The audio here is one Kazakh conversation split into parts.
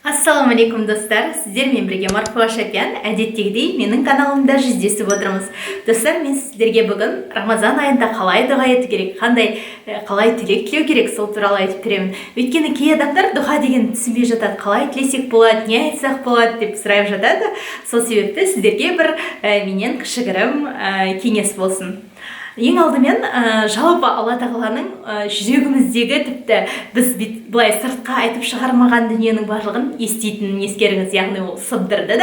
Ассалаумалейкум достар, сіздермен бірге Марфуға Шапиян, әдеттегідей менің каналымда жүздесіп отырмыз. Достар, мен сіздерге бүгін Рамазан айында қалай дұға ету керек, қалай тілек тілеу керек, сол туралы айтып беремін. Өйткені кей адамдар дұға деген түсінбей жатады, қалай тілесек болады, не айтсақ болады деп сұрап жатады. Сол себепті сіздерге бір менен кішігірім кеңес болсын. Ең алдымен жалпы Алла тағаланың жүрегіміздегі тіпті біз былай сыртқа айтып шығармаған дүниенің барлығын еститінін ескеріңіз, яғни ол сыбырды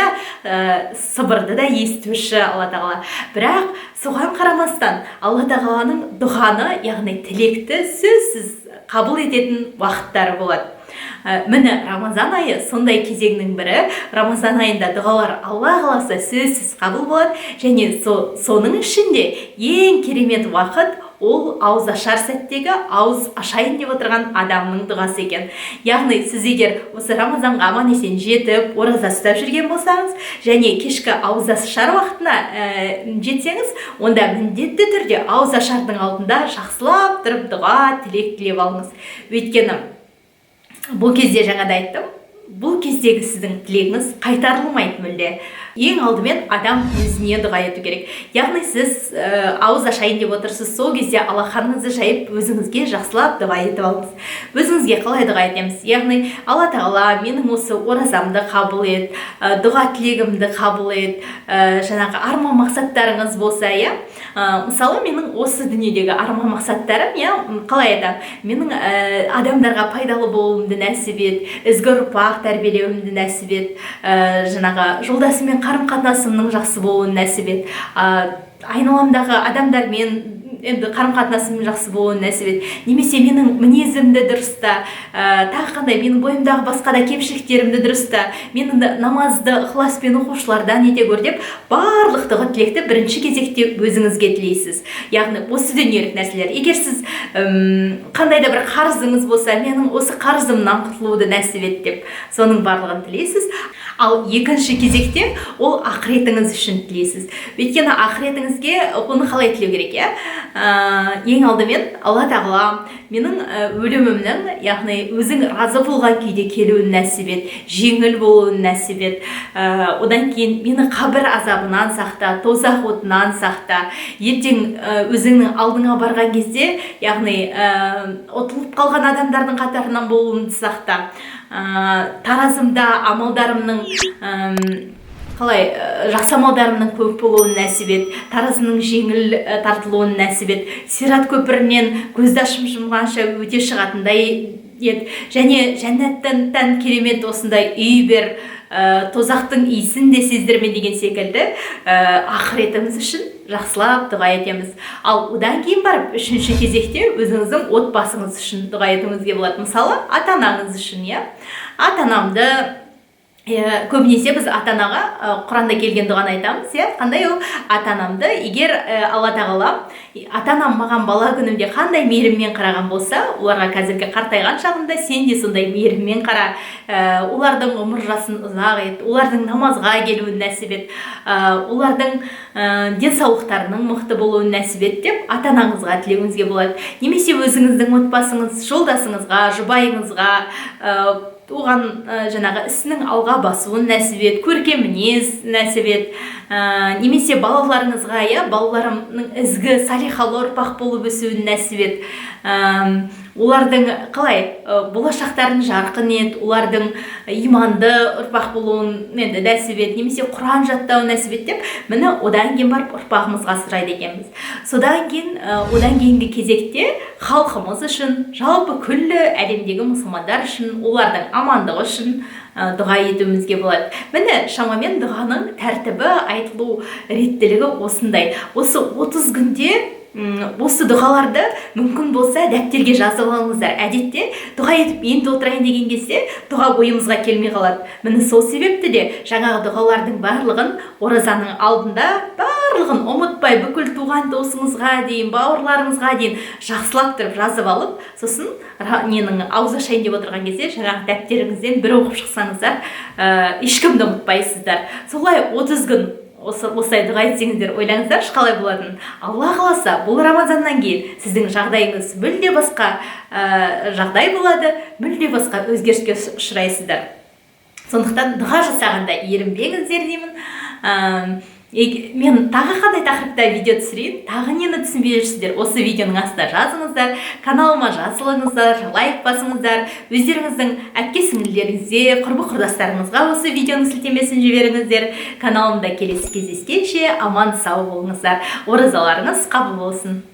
да естуші Алла тағала. Бірақ соған қарамастан Алла тағаланың дұғаны, яғни тілекті сөзсіз қабыл ететін уақыттары болады. Міне Рамазан айы сондай кезеңнің бірі. Рамазан айында дұғалар Алла қаласа сөзсіз қабыл болады, және соның ішінде ең керемет уақыт ол ауыз ашар сәттегі ауыз ашайын деп отырған адамның дұғасы екен. Яғни сіз егер осы Рамазанға аман есен жетіп, ораза ұстап жүрген болсаңыз, және кешкі ауыз ашар уақытына жетсеңіз, онда міндетті түрде ауыз ашардың алдында жақсылап тұрып дұға, тілек тілеп алыңыз. Өйткені бұл кезде жаңада айттым, бұл кездегі сіздің тілегіңіз қайтарылмайды мүлде. Ең алдымен адам өзіне дұға ету керек. Яғни сіз ауыз ашайын деп отырсыз, сол кезде алақаныңызды жайып өзіңізге жақсылап дұға етіп алыңыз. Өзіңізге қалай дұға етеміз? Яғни Алла тағала менің осы оразамды қабыл ет, дұға тілегімді қабыл ет, жаңағы арман мақсаттарыңыз болса, мысалы менің осы дүниедегі арман мақсаттарым, қалай айтамын? Менің адамдарға пайдалы болуымды нәсіп ет, ізгі ұрпақ тәрбиелеуімді нәсіп ет, жаңағы жолдасымен қарым-қатынасымның жақсы болуын нәсіп ет, айналамдағы адамдармен қарым-қатынасым жақсы болуын нәсіп ет, немесе менің мінезімді дұрыста, тағы қандай менің бойымдағы басқа да кемшіліктерімді дұрыста, менің намазды ықыласпен оқушылардан ете көр деп барлық дұға тілекті бірінші кезекте өзіңізге тілейсіз. Яғни осы дүниелік нәрселер. Егер сіз қандай да бір қарызыңыз болса, менің осы қарызымнан құтылуды нәсіп ет деп соның барлығын тілейсіз. Ал екінші кезекте ол ақыретіңіз үшін тілейсіз. Өйткені ақыретіңізге оны қалай тілеу керек, ең алдымен Алла тағала менің өлімімнің, яғни өзің разы болған күйде келуін нәсіп ет, жеңіл болуын нәсіп ет. Одан кейін мені қабір азабынан сақта, тозақ отынан сақта. Ертең өзіңнің алдыңа барған кезде, яғни ұтылып қалған адамдардың қатарынан болуымды сақта. Таразымда амалдарымның жақсы амалдарымның көп болуын нәсіп ет, таразының жеңіл тартылуын нәсіп ет, сират көпірінен көзді ашып жұмғанша өте шығатындай ет, және жәннаттан керемет осындай үй бер, тозақтың иісін де сездірме деген секілді ақыретіміз үшін жақсылап дұға етеміз. Ал одан кейін барып үшінші кезекте өзіңіздің отбасыңыз үшін дұға етуіңізге болады. Мысалы ата-анаңыз үшін, ата-анамды көбінесе біз ата-анаға Құранда келген дұғаны айтамыз, қандай ол? Ата-анамды, егер Алла тағала ата-анам маған бала күнімде қандай мейіріммен қараған болса, оларға қазіргі қартайған шағында сен де сондай мейіріммен қара, олардың ғұмыр жасын ұзақ ет, олардың намазға келуін нәсіп ет, олардың денсаулықтарының мықты болуын нәсіп ет деп ата-анаңызға тілеуіңізге болады. Немесе өзіңіздің отбасыңыз, жолдасыңызға, жұбайыңызға, оған жаңағы ісінің алға басуын нәсіп ет, көркем мінез нәсіп ет, немесе балаларыңызға, балаларымның ізгі салихалы ұрпақ болып өсуін нәсіп ет, олардың болашақтарын жарқын ет, олардың иманды ұрпақ болуын нәсіп ет, немесе Құран жаттауын нәсіп ет деп, міне одан кейін барып ұрпағымызға сұрайды екенбіз. Содан кейінгі кезекте халқымыз үшін, жалпы күллі әлемдегі мұсылмандар үшін, олардың амандығы үшін дұға етуімізге болады. Міне шамамен дұғаның тәртібі, айтылу реттілігі осындай. Осы 30 күнде осы дұғаларды мүмкін болса дәптерге жазып алыңыздар. Әдетте дұға етіп енді отырайын деген кезде дұға ойымызға келмей қалады. Міне сол себепті де жаңағы дұғалардың барлығын оразаның алдында барлығын ұмытпай бүкіл туған досыңызға дейін, бауырларыңызға дейін жақсылап тұрып жазып алып, сосын ауыз ашайын деп отырған кезде жаңағы дәптеріңізден бір оқып шықсаңыздар, ешкімді ұмытпайсыздар. Солай 30 күн осылай дұға етсеңіздер, ойлаңыздаршы қалай болатынын. Алла қаласа бұл Рамазаннан кейін сіздің жағдайыңыз мүлде басқа жағдай болады, мүлде басқа өзгеріске ұшырайсыздар. Сондықтан дұға жасағанда ерінбеңіздер деймін. Мен тағы қандай тақырыпта видео түсірейін, тағы нені түсінбей жүрсіздер, осы видеоның астына жазыңыздар, каналыма жазылыңыздар, лайк басыңыздар, өздеріңіздің әпке-сіңлілеріңізге, құрбы-құрдастарыңызға осы видеоның сілтемесін жіберіңіздер. Каналымда келесі кездескенше аман сау болыңыздар. Оразаларыңыз қабыл болсын.